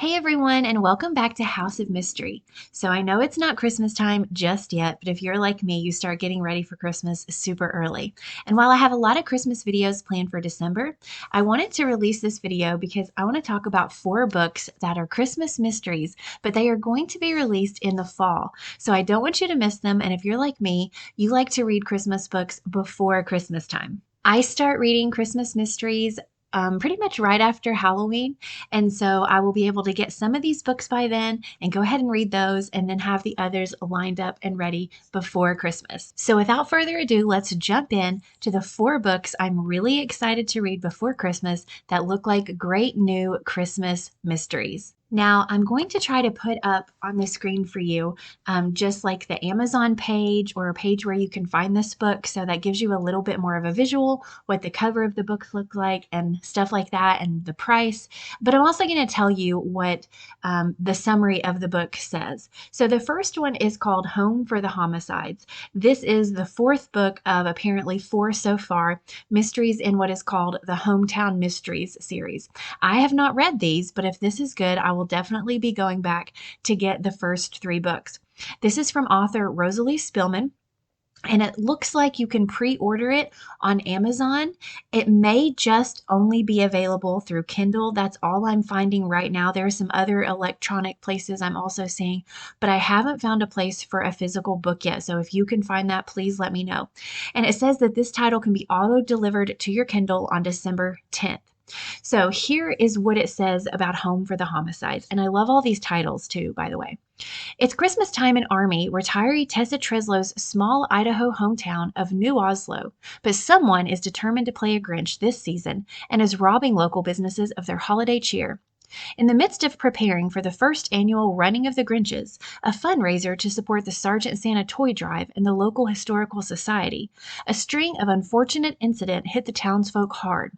Hey everyone, and welcome back to House of Mystery. So I know it's not Christmas time just yet, but if you're like me, you start getting ready for Christmas super early. And while I have a lot of Christmas videos planned for December, I wanted to release this video because I want to talk about 4 books that are Christmas mysteries, but they are going to be released in the fall. So I don't want you to miss them, and if you're like me, you like to read Christmas books before Christmas time. I start reading Christmas mysteries pretty much right after Halloween. And so I will be able to get some of these books by then and go ahead and read those and then have the others lined up and ready before Christmas. So without further ado, let's jump in to the 4 books I'm really excited to read before Christmas that look like great new Christmas mysteries. Now, I'm going to try to put up on the screen for you just like the Amazon page or a page where you can find this book. So that gives you a little bit more of a visual, what the cover of the books look like and stuff like that, and the price. But I'm also going to tell you what the summary of the book says. So the first one is called Home for the Homicides. This is the 4th book of apparently 4 so far, mysteries in what is called the Hometown Mysteries series. I have not read these, but if this is good, I will definitely be going back to get the first 3 books. This is from author Rosalie Spillman, and it looks like you can pre-order it on Amazon. It may just only be available through Kindle. That's all I'm finding right now. There are some other electronic places I'm also seeing, but I haven't found a place for a physical book yet. So if you can find that, please let me know. And it says that this title can be auto-delivered to your Kindle on December 10th. So here is what it says about Home for the Homicides. And I love all these titles too, by the way. It's Christmas time in Army, retiree Tessa Treslow's small Idaho hometown of New Oslo. But someone is determined to play a Grinch this season and is robbing local businesses of their holiday cheer. In the midst of preparing for the first annual Running of the Grinches, a fundraiser to support the Sergeant Santa toy drive and the local historical society, a string of unfortunate incidents hit the townsfolk hard.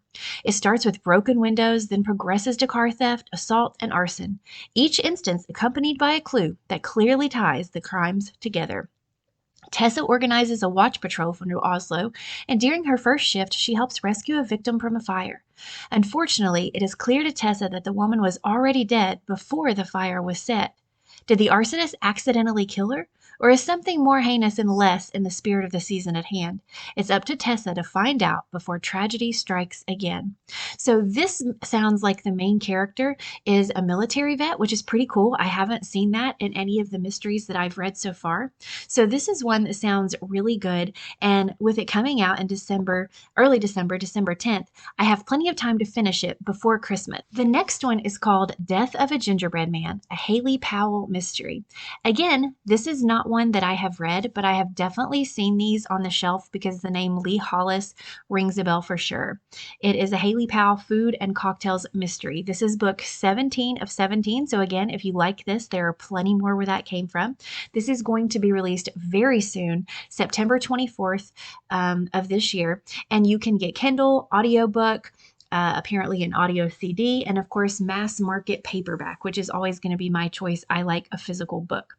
It starts with broken windows, then progresses to car theft, assault, and arson, each instance accompanied by a clue that clearly ties the crimes together. Tessa organizes a watch patrol for New Oslo, and during her first shift, she helps rescue a victim from a fire. Unfortunately, it is clear to Tessa that the woman was already dead before the fire was set. Did the arsonist accidentally kill her? Or is something more heinous and less in the spirit of the season at hand? It's up to Tessa to find out before tragedy strikes again. So this sounds like the main character is a military vet, which is pretty cool. I haven't seen that in any of the mysteries that I've read so far. So this is one that sounds really good. And with it coming out in December, early December, December 10th, I have plenty of time to finish it before Christmas. The next one is called Death of a Gingerbread Man, a Haley Powell mystery. Again, this is not one that I have read, but I have definitely seen these on the shelf because the name Lee Hollis rings a bell for sure. It is a Haley Powell food and cocktails mystery. This is book 17 of 17. So again, if you like this, there are plenty more where that came from. This is going to be released very soon, September 24th of this year, and you can get Kindle, audiobook, apparently an audio CD, and of course mass market paperback, which is always going to be my choice. I like a physical book.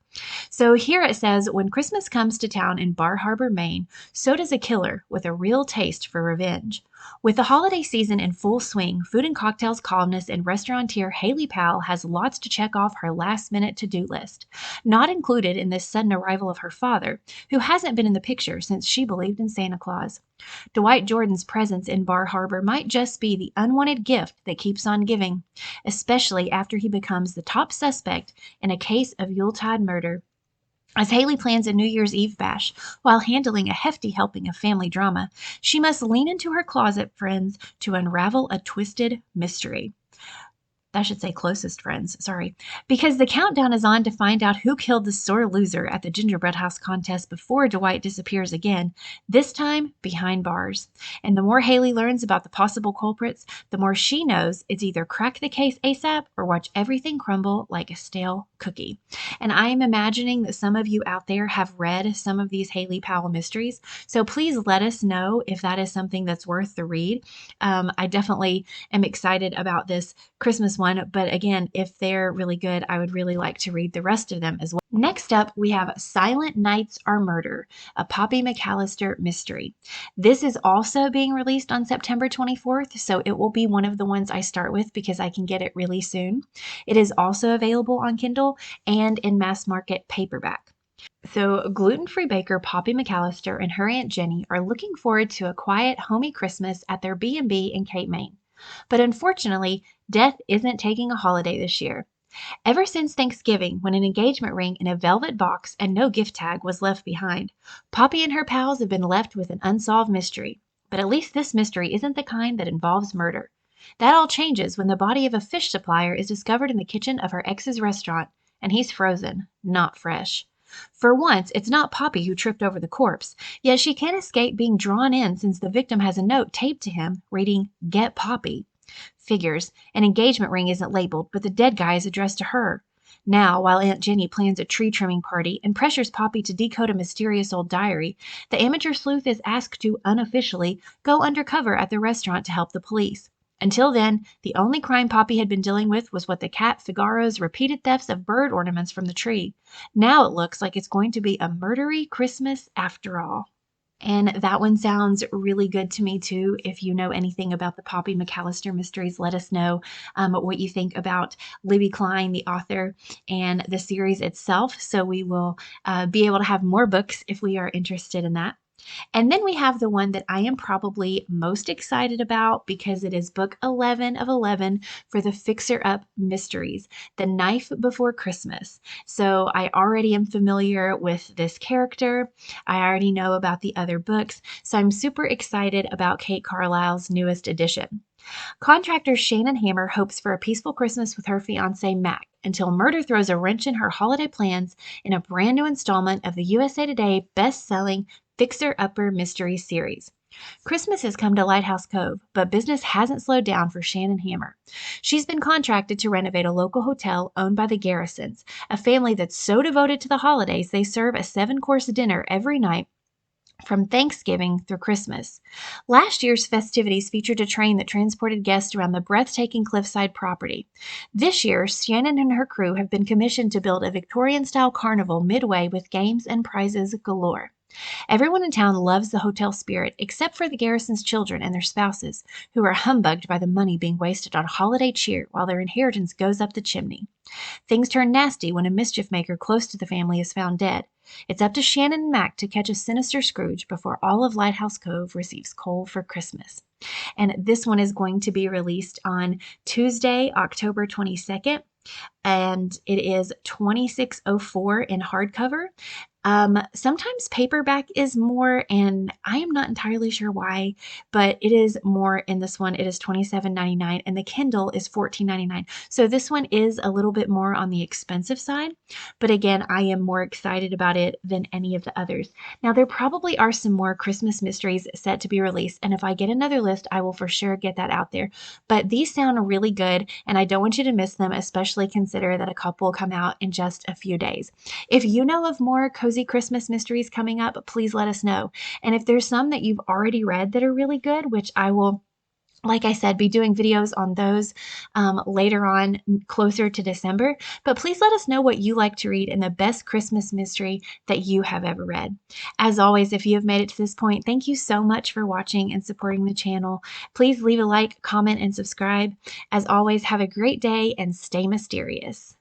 So here it says, when Christmas comes to town in Bar Harbor, Maine, so does a killer with a real taste for revenge. With the holiday season in full swing, food and cocktails columnist and restaurateur Haley Powell has lots to check off her last-minute to-do list. Not included in this sudden arrival of her father, who hasn't been in the picture since she believed in Santa Claus. Dwight Jordan's presence in Bar Harbor might just be the unwanted gift that keeps on giving, especially after he becomes the top suspect in a case of Yuletide murder. As Haley plans a New Year's Eve bash while handling a hefty helping of family drama, she must lean into her closet friends to unravel a twisted mystery. I should say closest friends, sorry, because the countdown is on to find out who killed the sore loser at the gingerbread house contest before Dwight disappears again, this time behind bars. And the more Haley learns about the possible culprits, the more she knows it's either crack the case ASAP or watch everything crumble like a stale cookie. And I am imagining that some of you out there have read some of these Haley Powell mysteries, so please let us know if that is something that's worth the read. I definitely am excited about this Christmas one, but again, if they're really good, I would really like to read the rest of them as well. Next up, we have Silent Nights Are Murder, a Poppy McAllister mystery. This is also being released on September 24th, so it will be one of the ones I start with because I can get it really soon. It is also available on Kindle and in mass market paperback. So, gluten-free baker Poppy McAllister and her Aunt Jenny are looking forward to a quiet, homey Christmas at their B&B in Cape May. But unfortunately, death isn't taking a holiday this year. Ever since Thanksgiving, when an engagement ring in a velvet box and no gift tag was left behind, Poppy and her pals have been left with an unsolved mystery. But at least this mystery isn't the kind that involves murder. That all changes when the body of a fish supplier is discovered in the kitchen of her ex's restaurant, and he's frozen, not fresh. For once, it's not Poppy who tripped over the corpse, yet she can't escape being drawn in since the victim has a note taped to him reading, "Get Poppy." Figures. An engagement ring isn't labeled, but the dead guy is addressed to her. Now, while Aunt Jenny plans a tree trimming party and pressures Poppy to decode a mysterious old diary, the amateur sleuth is asked to unofficially go undercover at the restaurant to help the police. Until then, the only crime Poppy had been dealing with was what the cat Figaro's repeated thefts of bird ornaments from the tree. Now it looks like it's going to be a murdery Christmas after all. And that one sounds really good to me too. If you know anything about the Poppy McAllister mysteries, let us know what you think about Libby Klein, the author, and the series itself. So we will be able to have more books if we are interested in that. And then we have the one that I am probably most excited about because it is book 11 of 11 for the Fixer Up Mysteries, The Knife Before Christmas. So I already am familiar with this character. I already know about the other books. So I'm super excited about Kate Carlisle's newest edition. Contractor Shannon Hammer hopes for a peaceful Christmas with her fiancé Mac until murder throws a wrench in her holiday plans in a brand new installment of the USA Today best-selling Fixer Upper Mystery Series. Christmas has come to Lighthouse Cove, but business hasn't slowed down for Shannon Hammer. She's been contracted to renovate a local hotel owned by the Garrisons, a family that's so devoted to the holidays they serve a 7-course dinner every night from Thanksgiving through Christmas. Last year's festivities featured a train that transported guests around the breathtaking cliffside property. This year, Shannon and her crew have been commissioned to build a Victorian-style carnival midway with games and prizes galore. Everyone in town loves the hotel spirit, except for the Garrisons' children and their spouses, who are humbugged by the money being wasted on holiday cheer while their inheritance goes up the chimney. Things turn nasty when a mischief maker close to the family is found dead. It's up to Shannon and Mac to catch a sinister Scrooge before all of Lighthouse Cove receives coal for Christmas. And this one is going to be released on Tuesday, October 22nd, and it is $26.04 in hardcover. Sometimes paperback is more, and I am not entirely sure why, but it is more in this one. It is $27.99, and the Kindle is $14.99. So this one is a little bit more on the expensive side, but again, I am more excited about it than any of the others. Now, there probably are some more Christmas mysteries set to be released, and if I get another list, I will for sure get that out there. But these sound really good, and I don't want you to miss them, especially consider that a couple come out in just a few days. If you know of more cozy Christmas mysteries coming up, please let us know. And if there's some that you've already read that are really good, which I will, like I said, be doing videos on those later on, closer to December. But please let us know what you like to read and the best Christmas mystery that you have ever read. As always, if you have made it to this point, thank you so much for watching and supporting the channel. Please leave a like, comment, and subscribe. As always, have a great day and stay mysterious.